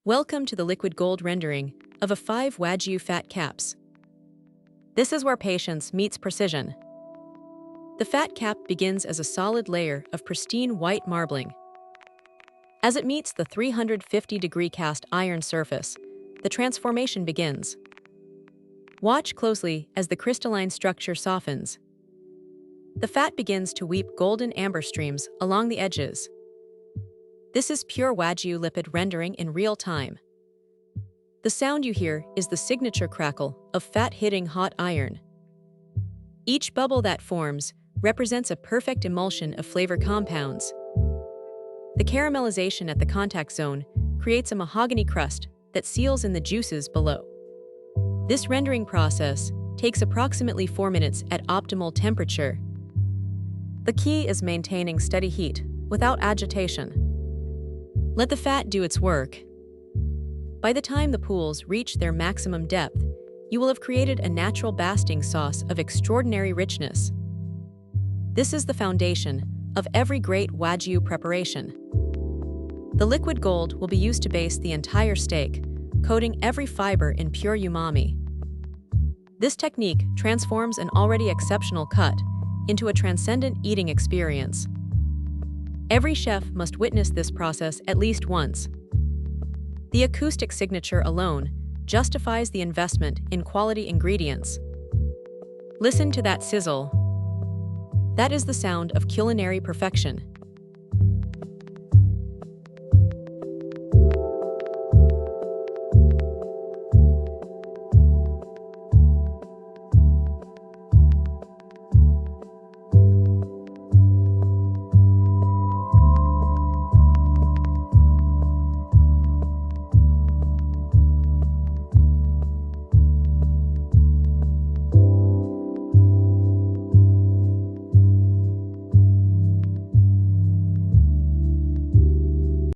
Welcome to the liquid gold rendering of a 5 Wagyu fat caps. This is where patience meets precision. The fat cap begins as a solid layer of pristine white marbling. As it meets the 350-degree cast iron surface, the transformation begins. Watch closely as the crystalline structure softens. The fat begins to weep golden amber streams along the edges. This is pure Wagyu lipid rendering in real time. The sound you hear is the signature crackle of fat hitting hot iron. Each bubble that forms represents a perfect emulsion of flavor compounds. The caramelization at the contact zone creates a mahogany crust that seals in the juices below. This rendering process takes approximately 4 minutes at optimal temperature. The key is maintaining steady heat without agitation. Let the fat do its work. By the time the pools reach their maximum depth, you will have created a natural basting sauce of extraordinary richness. This is the foundation of every great Wagyu preparation. The liquid gold will be used to baste the entire steak, coating every fiber in pure umami. This technique transforms an already exceptional cut into a transcendent eating experience. Every chef must witness this process at least once. The acoustic signature alone justifies the investment in quality ingredients. Listen to that sizzle. That is the sound of culinary perfection.